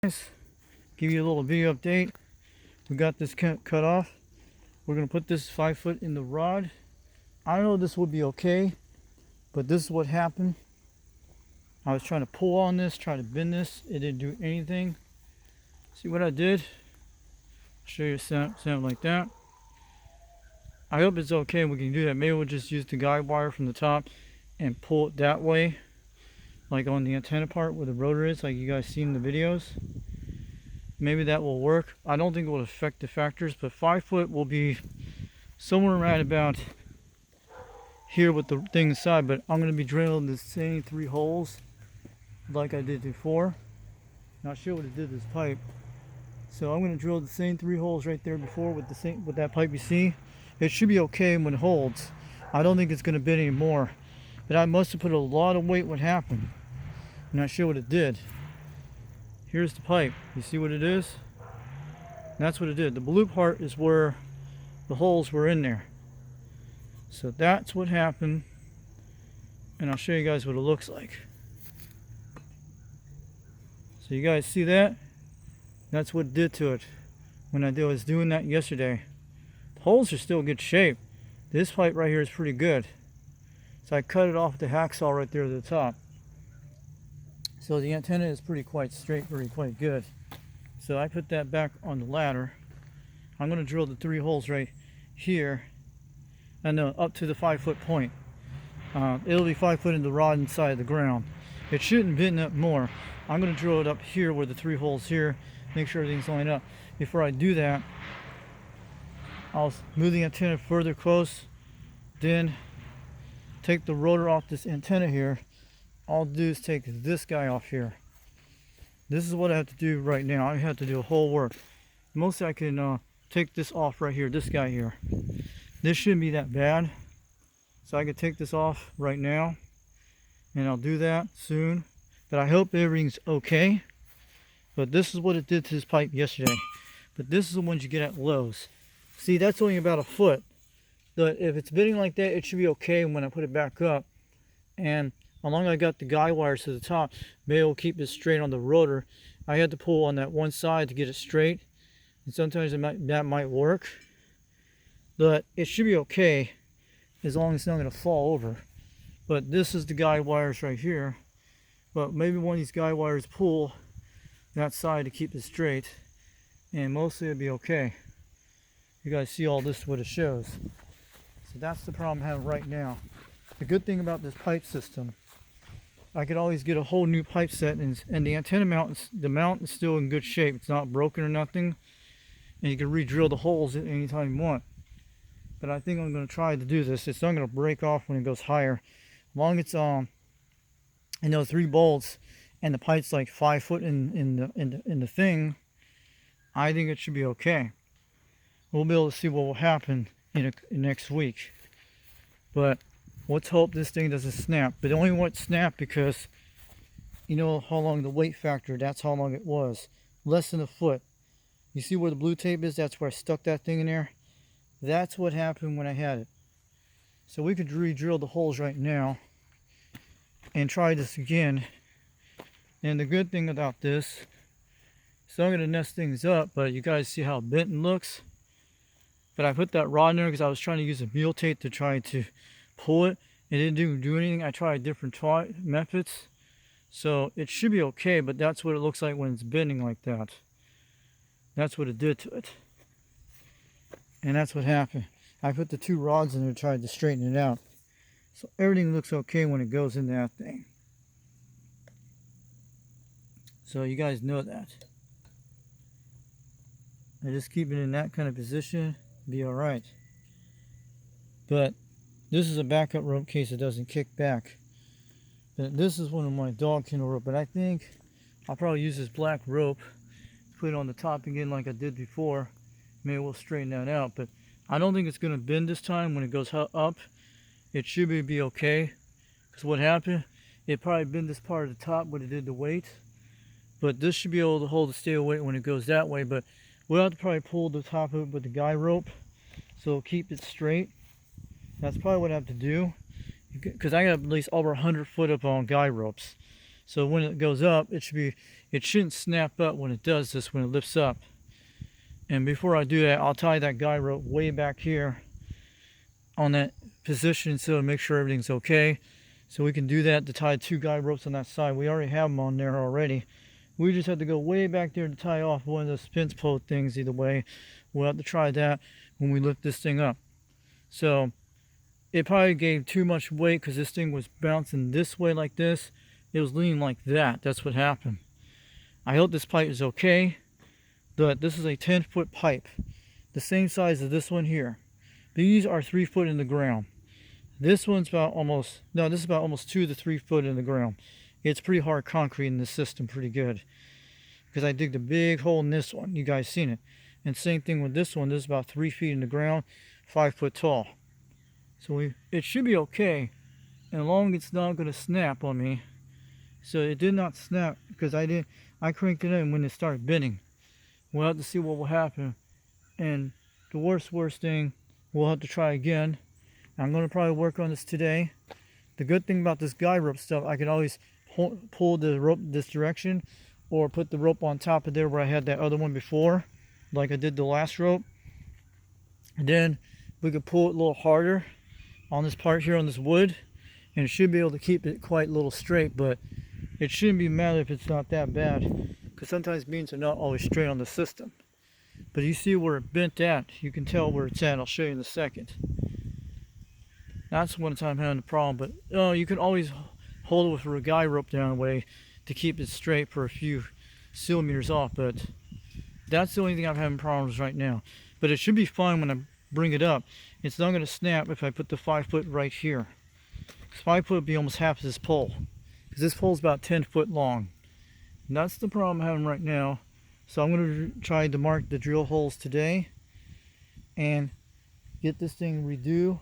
Give you a little video update. We got this cut off. We're gonna put this 5 foot in the rod. I know this would be okay, but this is what happened. I was trying to pull on this, try to bend this. It didn't do anything. See what I did? I'll show you sound like that. I hope it's okay. We can do that. Maybe we'll just use the guide wire from the top and pull it that way, like on the antenna part where the rotor is, like you guys seen in the videos. Maybe that will work. I don't think it will affect the factors, but 5 foot will be somewhere around about here with the thing inside. But I'm going to be drilling the same 3 holes like I did before. Not sure what it did to this pipe. So I'm going to drill the same 3 holes right there before with that pipe you see. It should be okay when it holds. I don't think it's going to bend anymore. But I must have put a lot of weight. What happened? I'm not sure what it did. Here's the pipe. You see what it is? That's what it did. The blue part is where the holes were in there. So that's what happened. And I'll show you guys what it looks like. So you guys see that? That's what it did to it when I was doing that yesterday. The holes are still in good shape. This pipe right here is pretty good. So I cut it off with the hacksaw right there at the top. So the antenna is quite straight, quite good. So I put that back on the ladder. I'm going to drill the 3 holes right here, and up to the 5 foot point. It'll be 5 foot in the rod inside the ground. It shouldn't bend up more. I'm going to drill it up here where the 3 holes here. Make sure everything's lined up. Before I do that, I'll move the antenna further close. Then take the rotor off this antenna here. All I'll do is take this guy off here. This is what I have to do right now. I have to do a whole work. Mostly I can take this off right here, this guy here. This shouldn't be that bad. So I can take this off right now. And I'll do that soon. But I hope everything's okay. But this is what it did to this pipe yesterday. But this is the ones you get at Lowe's. See, that's only about a foot. But if it's bending like that, it should be okay when I put it back up. And along I got the guide wires to the top, maybe it'll keep it straight on the rotor. I had to pull on that one side to get it straight. And sometimes that might work. But it should be okay as long as it's not going to fall over. But this is the guide wires right here. But maybe one of these guide wires pull that side to keep it straight. And mostly it'll be okay. You guys see all this, what it shows. So that's the problem I have right now. The good thing about this pipe system, I could always get a whole new pipe set, and the antenna mount, the mount is still in good shape. It's not broken or nothing. And you can re-drill the holes at any time you want. But I think I'm going to try to do this. It's not going to break off when it goes higher. As long as it's in those 3 bolts and the pipe's like 5 foot in the thing, I think it should be okay. We'll be able to see what will happen in next week. But let's hope this thing doesn't snap. But it only won't snap because you know how long the weight factor, that's how long it was. Less than a foot. You see where the blue tape is? That's where I stuck that thing in there. That's what happened when I had it. So we could re-drill the holes right now and try this again. And the good thing about this, so I'm going to nest things up, but you guys see how bent it looks. But I put that rod in there because I was trying to use a mule tape to try to pull it. It didn't do anything. I tried different methods. So it should be okay, but that's what it looks like when it's bending like that. That's what it did to it. And that's what happened. I put the 2 rods in there to try to straighten it out. So everything looks okay when it goes in that thing. So you guys know that. I just keep it in that kind of position, be alright. But this is a backup rope in case it doesn't kick back. But this is one of my dog kennel rope, but I think I'll probably use this black rope, put it on the top again like I did before. Maybe we'll straighten that out, but I don't think it's going to bend this time when it goes up. It should be okay. Because what happened, it probably bent this part of the top when it did the weight. But this should be able to hold the steel weight when it goes that way. But we'll have to probably pull the top of it with the guide rope, so it'll keep it straight. That's probably what I have to do. Because I got at least over 100 foot up on guide ropes. So when it goes up, it should be it shouldn't snap up when it does this, when it lifts up. And before I do that, I'll tie that guy rope way back here on that position so to make sure everything's okay. So we can do that to tie 2 guy ropes on that side. We already have them on there already. We just have to go way back there to tie off one of those fence pole things either way. We'll have to try that when we lift this thing up. So it probably gave too much weight because this thing was bouncing this way like this. It was leaning like that. That's what happened. I hope this pipe is okay. But this is a 10-foot pipe, the same size as this one here. These are 3 foot in the ground. This one's about almost, no, this is about almost 2 to 3 foot in the ground. It's pretty hard concrete in this system, pretty good. Because I digged a big hole in this one. You guys seen it. And same thing with this one. This is about 3 feet in the ground, 5 foot tall. So it should be okay. And as long as it's not going to snap on me. So it did not snap because I cranked it in when it started bending. We'll have to see what will happen. And the worst thing, we'll have to try again. I'm going to probably work on this today. The good thing about this guy rope stuff, I can always pull the rope this direction or put the rope on top of there where I had that other one before, like I did the last rope. And then we could pull it a little harder on this part here on this wood, and it should be able to keep it quite a little straight, but it shouldn't be matter if it's not that bad, because sometimes beams are not always straight on the system. But you see where it bent at, you can tell where it's at. I'll show you in a second. That's one time I'm having a problem, but you can always hold it with a guy rope down the way to keep it straight for a few centimeters off, but that's the only thing I'm having problems right now. But it should be fine when I bring it up. It's not going to snap if I put the 5 foot right here. 5 foot would be almost half of this pole, because this pole is about 10 foot long. And that's the problem I'm having right now. So I'm going to try to mark the drill holes today and get this thing redo.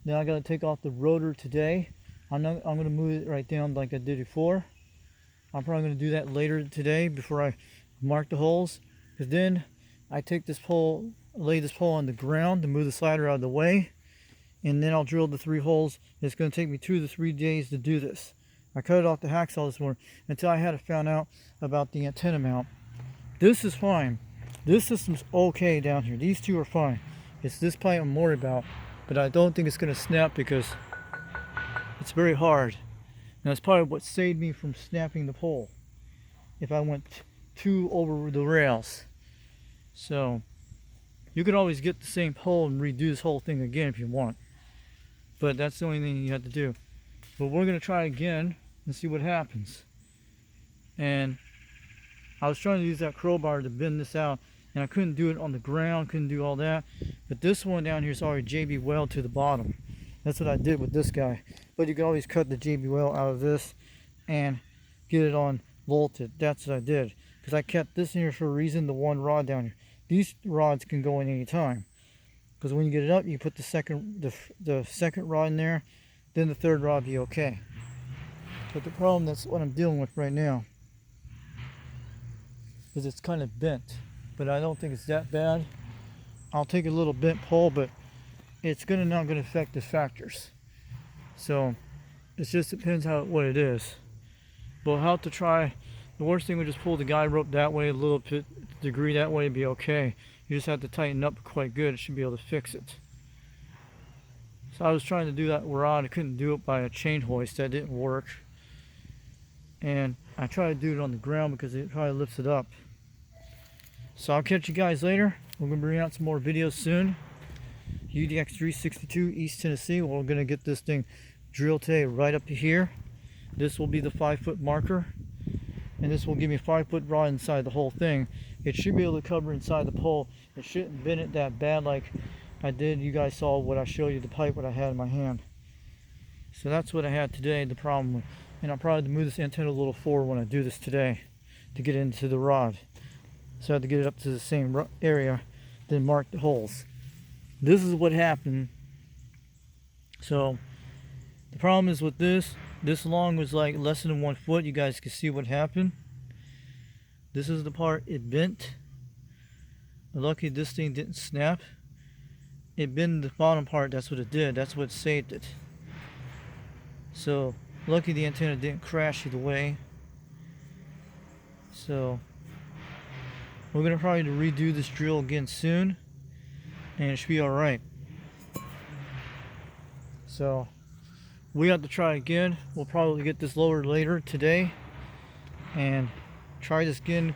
Then I got to take off the rotor today. I'm going to move it right down like I did before. I'm probably going to do that later today before I mark the holes, because then I take this pole, lay this pole on the ground to move the slider out of the way, and then I'll drill the 3 holes. It's going to take me 2 to 3 days to do this. I cut it off the hacksaw this morning until I had found out about the antenna mount. This is fine. This system's okay down here. These 2 are fine. It's this pipe I'm worried about, but I don't think it's going to snap because it's very hard. And that's probably what saved me from snapping the pole if I went too over the rails. So you could always get the same pole and redo this whole thing again if you want, but that's the only thing you have to do. But we're going to try again and see what happens. And I was trying to use that crowbar to bend this out, and I couldn't do it on the ground, couldn't do all that. But this one down here is already JB weld to the bottom. That's what I did with this guy. But you can always cut the JB weld out of this and get it on bolted. That's what I did, because I kept this in here for a reason, the one rod down here. These rods can go in any time, because when you get it up, you put the second rod in there, then the third rod be okay. But the problem, that's what I'm dealing with right now, is it's kind of bent, but I don't think it's that bad. I'll take a little bent pole, but it's not going to affect the factors. So it just depends what it is. But I'll have to try. The worst thing would just pull the guide rope that way, a little bit degree that way, be okay. You just have to tighten up quite good. It should be able to fix it. So I was trying to do that rod. I couldn't do it by a chain hoist. That didn't work. And I tried to do it on the ground because it probably lifts it up. So I'll catch you guys later. We're going to bring out some more videos soon. UDX 362 East Tennessee. We're going to get this thing drilled today right up to here. This will be the 5 foot marker. And this will give me a 5 foot rod inside the whole thing. It should be able to cover inside the pole. It shouldn't bend it that bad like I did. You guys saw what I showed you, the pipe what I had in my hand. So that's what I had today, the problem with. And I'll probably move this antenna a little forward when I do this today to get into the rod. So I have to get it up to the same area, then mark the holes. This is what happened. So the problem is with this long was like less than 1 foot. You guys can see what happened. This is the part it bent. Lucky this thing didn't snap. It bent the bottom part, that's what it did. That's what saved it. So lucky the antenna didn't crash either way. So we're gonna probably redo this drill again soon, and it should be all right. So we have to try again. We'll probably get this lowered later today and try this again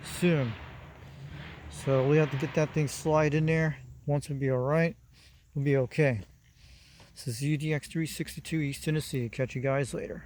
soon. So we have to get that thing slide in there. Once it'll be all right, we'll be okay. This is UDX 362 East Tennessee. Catch you guys later.